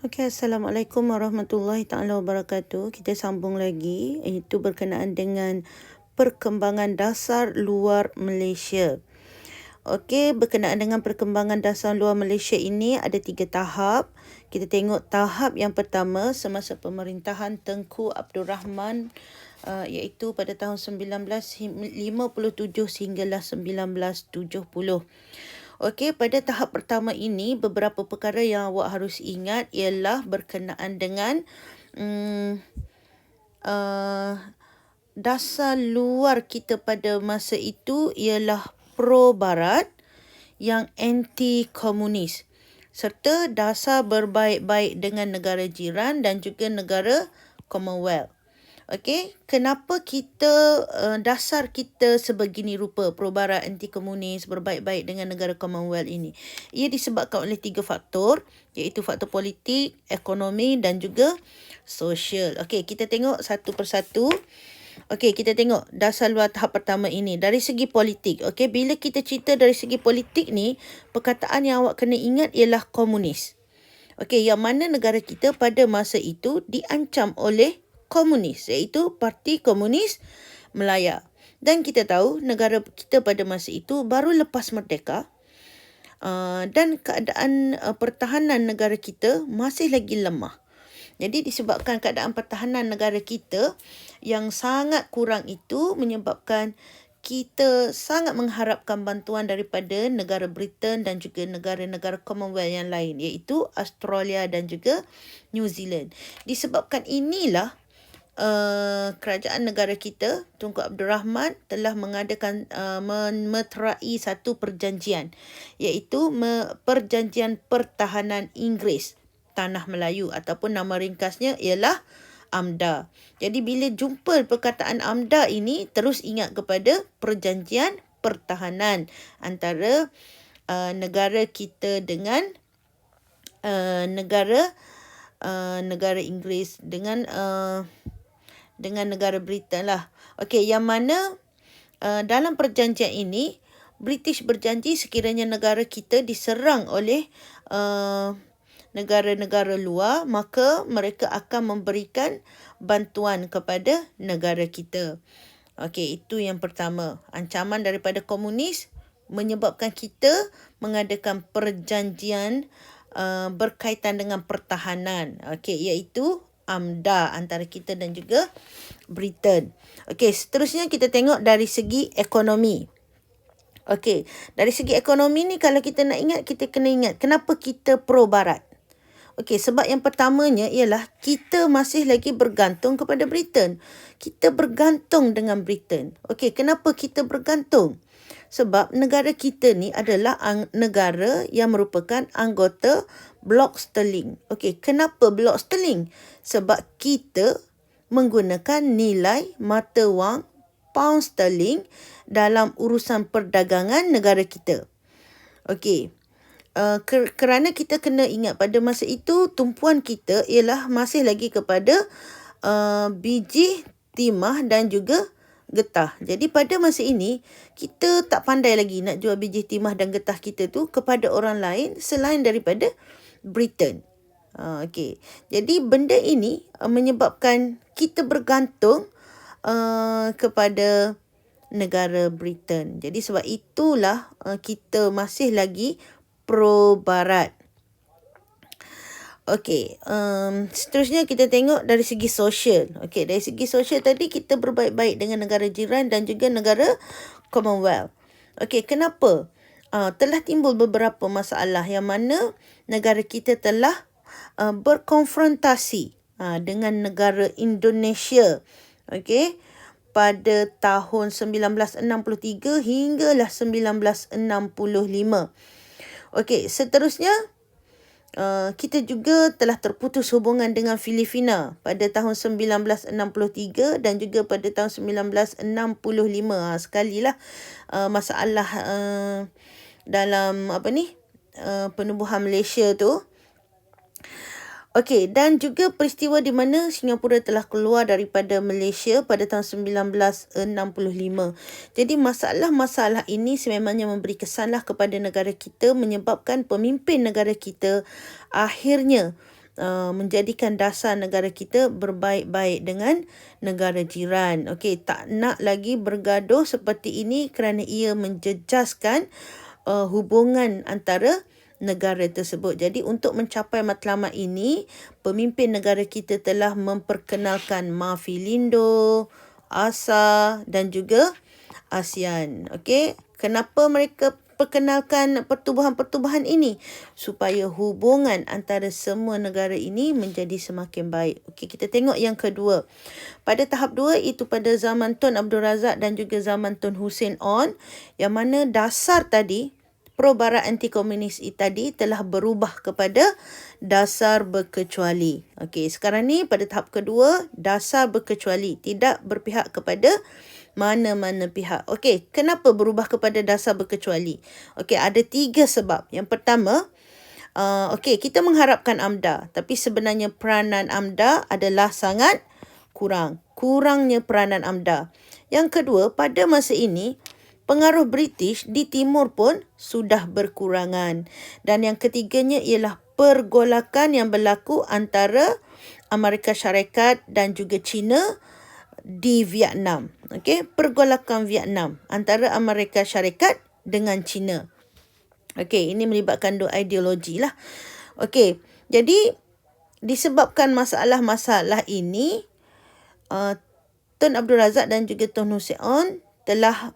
Okey, Assalamualaikum warahmatullahi taala wabarakatuh. Kita sambung lagi, iaitu berkenaan dengan perkembangan dasar luar Malaysia. Okey, berkenaan dengan perkembangan dasar luar Malaysia ini ada 3 tahap. Kita tengok tahap yang pertama semasa pemerintahan Tengku Abdul Rahman, iaitu pada tahun 1957 sehinggalah 1970. Okey, pada tahap pertama ini beberapa perkara yang awak harus ingat ialah berkenaan dengan dasar luar kita pada masa itu ialah pro-barat yang anti-komunis, serta dasar berbaik-baik dengan negara jiran dan juga negara Commonwealth. Okey, kenapa dasar kita sebegini rupa, pro-barat, anti-komunis, berbaik-baik dengan negara Commonwealth ini? Ia disebabkan oleh 3 faktor, iaitu faktor politik, ekonomi dan juga sosial. Okey, kita tengok satu persatu. Okey, kita tengok dasar luar tahap pertama ini. Dari segi politik, okey, bila kita cerita dari segi politik ni, perkataan yang awak kena ingat ialah komunis. Okey, yang mana negara kita pada masa itu diancam oleh komunis, iaitu Parti Komunis Melaya. Dan kita tahu negara kita pada masa itu baru lepas merdeka, dan keadaan pertahanan negara kita masih lagi lemah. Jadi disebabkan keadaan pertahanan negara kita yang sangat kurang itu menyebabkan kita sangat mengharapkan bantuan daripada negara Britain dan juga negara-negara Commonwealth yang lain, iaitu Australia dan juga New Zealand. Disebabkan inilah kerajaan negara kita, Tunku Abdul Rahman, telah mengadakan memeterai satu perjanjian, iaitu Perjanjian Pertahanan Inggeris Tanah Melayu, ataupun nama ringkasnya ialah AMDA. Jadi bila jumpa perkataan AMDA ini, terus ingat kepada Perjanjian Pertahanan antara negara kita dengan negara Inggeris dengan negara Britain lah. Okey, yang mana dalam perjanjian ini British berjanji sekiranya negara kita diserang oleh negara-negara luar, maka mereka akan memberikan bantuan kepada negara kita. Okey, itu yang pertama. Ancaman daripada komunis menyebabkan kita mengadakan perjanjian berkaitan dengan pertahanan. Okey, iaitu AMDA antara kita dan juga Britain. Okey, seterusnya kita tengok dari segi ekonomi. Okey, dari segi ekonomi ni kalau kita nak ingat, kita kena ingat kenapa kita pro-barat. Okey, sebab yang pertamanya ialah kita masih lagi bergantung kepada Britain. Kita bergantung dengan Britain. Okey, kenapa kita bergantung? Sebab negara kita ni adalah negara yang merupakan anggota Blok Sterling. Okey, kenapa Blok Sterling? Sebab kita menggunakan nilai mata wang pound sterling dalam urusan perdagangan negara kita. Okey, kerana kita kena ingat pada masa itu tumpuan kita ialah masih lagi kepada biji timah dan juga getah. Jadi pada masa ini kita tak pandai lagi nak jual biji timah dan getah kita tu kepada orang lain selain daripada Britain. Okey. Jadi benda ini menyebabkan kita bergantung kepada negara Britain. Jadi sebab itulah kita masih lagi pro-barat. Okey, seterusnya kita tengok dari segi sosial. Okey, dari segi sosial tadi kita berbaik-baik dengan negara jiran dan juga negara Commonwealth. Okey, kenapa? Telah timbul beberapa masalah yang mana negara kita telah berkonfrontasi dengan negara Indonesia. Okey, pada tahun 1963 hinggalah 1965. Okey, seterusnya kita juga telah terputus hubungan dengan Filipina pada tahun 1963 dan juga pada tahun 1965. Sekalilah masalah dalam penubuhan Malaysia tu. Okey, dan juga peristiwa di mana Singapura telah keluar daripada Malaysia pada tahun 1965. Jadi masalah-masalah ini sememangnya memberi kesanlah kepada negara kita, menyebabkan pemimpin negara kita akhirnya menjadikan dasar negara kita berbaik-baik dengan negara jiran. Okey, tak nak lagi bergaduh seperti ini kerana ia menjejaskan hubungan antara negara tersebut. Jadi untuk mencapai matlamat ini, pemimpin negara kita telah memperkenalkan Mafilindo, ASA dan juga ASEAN. Okey, kenapa mereka perkenalkan pertubuhan-pertubuhan ini? Supaya hubungan antara semua negara ini menjadi semakin baik. Okey, kita tengok yang kedua. Pada tahap 2, itu pada zaman Tun Abdul Razak dan juga zaman Tun Hussein On, yang mana dasar tadi, pro-barat anti-komunis tadi telah berubah kepada dasar berkecuali. Okey, sekarang ni pada tahap kedua, dasar berkecuali, tidak berpihak kepada mana-mana pihak. Okey, kenapa berubah kepada dasar berkecuali? Okey, ada 3 sebab. Yang pertama, okey, kita mengharapkan AMDA, tapi sebenarnya peranan AMDA adalah sangat kurang. Kurangnya peranan AMDA. Yang kedua, pada masa ini, pengaruh British di timur pun sudah berkurangan. Dan yang ketiganya ialah pergolakan yang berlaku antara Amerika Syarikat dan juga China di Vietnam. Okey, pergolakan Vietnam antara Amerika Syarikat dengan China. Okey, ini melibatkan dua ideologi lah. Okey, jadi disebabkan masalah-masalah ini, Tun Abdul Razak dan juga Tun Hussein On telah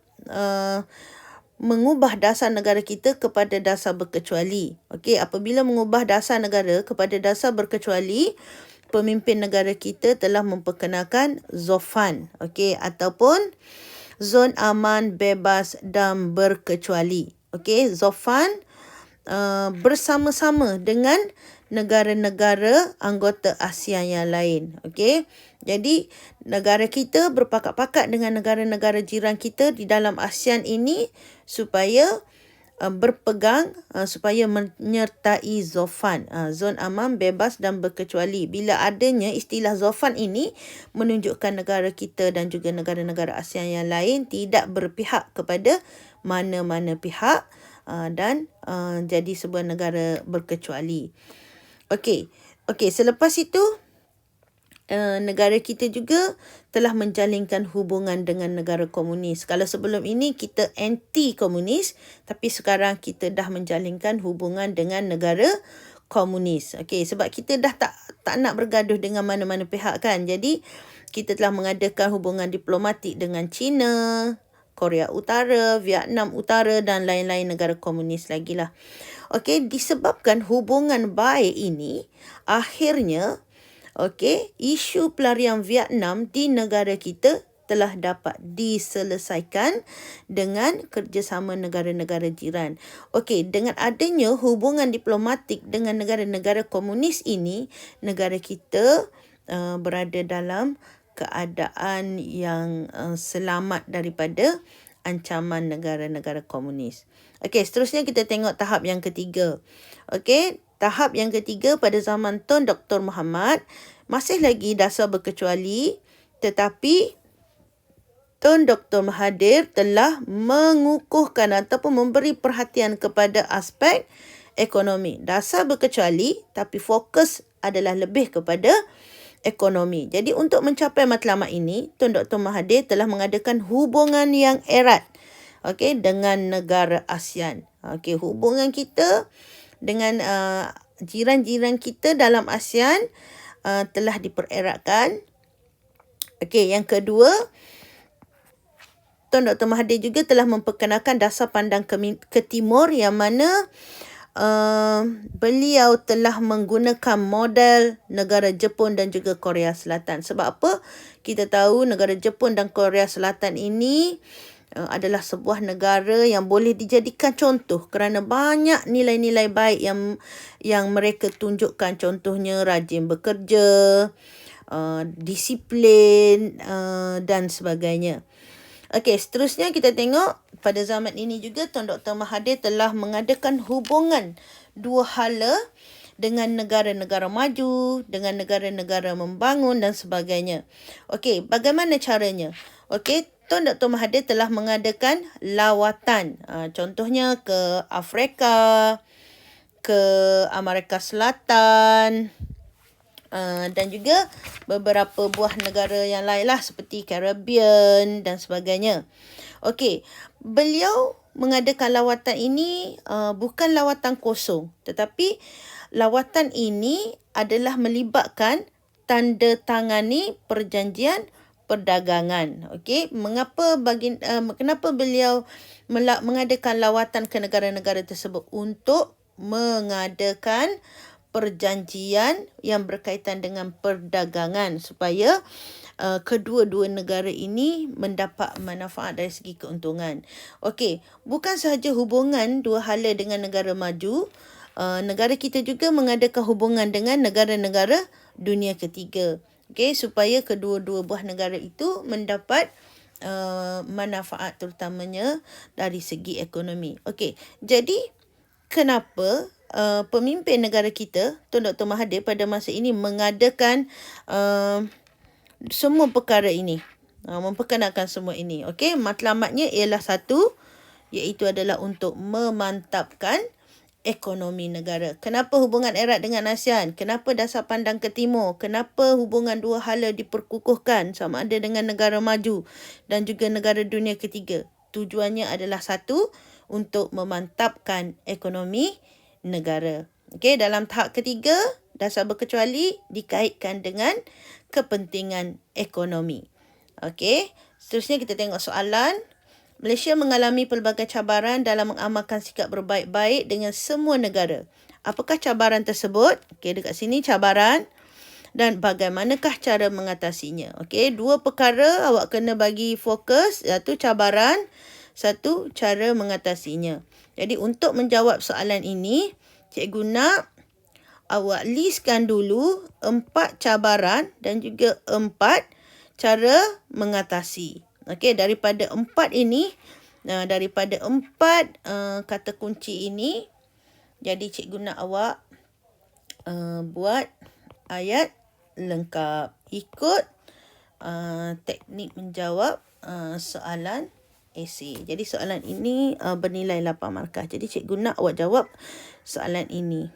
mengubah dasar negara kita kepada dasar berkecuali. Okey, apabila mengubah dasar negara kepada dasar berkecuali, pemimpin negara kita telah memperkenalkan ZOFAN, okey, ataupun Zon Aman, Bebas dan Berkecuali. Okey, ZOFAN bersama-sama dengan negara-negara anggota ASEAN yang lain. Okey, jadi negara kita berpakat-pakat dengan negara-negara jiran kita di dalam ASEAN ini supaya berpegang, supaya menyertai ZOFAN, Zon Aman, Bebas dan Berkecuali. Bila adanya istilah ZOFAN ini menunjukkan negara kita dan juga negara-negara ASEAN yang lain tidak berpihak kepada mana-mana pihak dan jadi sebuah negara berkecuali. Okey, selepas itu negara kita juga telah menjalinkan hubungan dengan negara komunis. Kalau sebelum ini kita anti-komunis, tapi sekarang kita dah menjalinkan hubungan dengan negara komunis. Okey, sebab kita dah tak nak bergaduh dengan mana-mana pihak kan. Jadi kita telah mengadakan hubungan diplomatik dengan China, Korea Utara, Vietnam Utara dan lain-lain negara komunis lagi lah. Okey, disebabkan hubungan baik ini, akhirnya okey, isu pelarian Vietnam di negara kita telah dapat diselesaikan dengan kerjasama negara-negara jiran. Okey, dengan adanya hubungan diplomatik dengan negara-negara komunis ini, negara kita berada dalam keadaan yang selamat daripada ancaman negara-negara komunis. Okey, seterusnya kita tengok tahap yang ketiga. Okey, tahap yang ketiga pada zaman Tun Dr. Muhammad masih lagi dasar berkecuali, tetapi Tun Dr. Mahathir telah mengukuhkan ataupun memberi perhatian kepada aspek ekonomi. Dasar berkecuali tapi fokus adalah lebih kepada ekonomi. Jadi untuk mencapai matlamat ini, Tun Dr. Mahathir telah mengadakan hubungan yang erat dengan negara ASEAN. Hubungan kita dengan jiran-jiran kita dalam ASEAN telah dipereratkan. Yang kedua, Tun Dr. Mahathir juga telah memperkenalkan dasar pandang ke timur yang mana beliau telah menggunakan model negara Jepun dan juga Korea Selatan. Sebab apa? Kita tahu negara Jepun dan Korea Selatan ini adalah sebuah negara yang boleh dijadikan contoh kerana banyak nilai-nilai baik yang mereka tunjukkan. Contohnya rajin bekerja, disiplin dan sebagainya. Okey, seterusnya kita tengok pada zaman ini juga Tun Dr. Mahathir telah mengadakan hubungan dua hala dengan negara-negara maju, dengan negara-negara membangun dan sebagainya. Okey, bagaimana caranya? Okey, Tun Dr. Mahathir telah mengadakan lawatan, contohnya ke Afrika, ke Amerika Selatan, dan juga beberapa buah negara yang lain lah seperti Caribbean dan sebagainya. Okey, beliau mengadakan lawatan ini bukan lawatan kosong, tetapi lawatan ini adalah melibatkan tanda tangani perjanjian perdagangan. Okey, kenapa beliau mengadakan lawatan ke negara-negara tersebut? Untuk mengadakan perjanjian yang berkaitan dengan perdagangan supaya kedua-dua negara ini mendapat manfaat dari segi keuntungan. Okey, bukan sahaja hubungan dua hala dengan negara maju, negara kita juga mengadakan hubungan dengan negara-negara dunia ketiga. Okey, supaya kedua-dua buah negara itu mendapat manfaat terutamanya dari segi ekonomi. Okey, jadi kenapa pemimpin negara kita, Tun Dr. Mahathir pada masa ini mengadakan semua perkara ini, memperkenalkan semua ini. Okey, matlamatnya ialah satu, iaitu adalah untuk memantapkan ekonomi negara. Kenapa hubungan erat dengan ASEAN? Kenapa dasar pandang ke timur? Kenapa hubungan dua hala diperkukuhkan sama ada dengan negara maju dan juga negara dunia ketiga? Tujuannya adalah satu, untuk memantapkan ekonomi negara. Okey, dalam tahap ketiga, dasar berkecuali dikaitkan dengan kepentingan ekonomi. Okey, seterusnya kita tengok soalan. Malaysia mengalami pelbagai cabaran dalam mengamalkan sikap berbaik-baik dengan semua negara. Apakah cabaran tersebut? Okey, dekat sini cabaran dan bagaimanakah cara mengatasinya. Okey, dua perkara awak kena bagi fokus, satu cabaran, satu cara mengatasinya. Jadi untuk menjawab soalan ini, cikgu nak awak listkan dulu 4 cabaran dan juga 4 cara mengatasi. Okey, daripada 4 ini, daripada 4 kata kunci ini, jadi cikgu nak awak buat ayat lengkap. Ikut teknik menjawab soalan esei. Jadi soalan ini bernilai 8 markah. Jadi cikgu nak awak jawab soalan ini.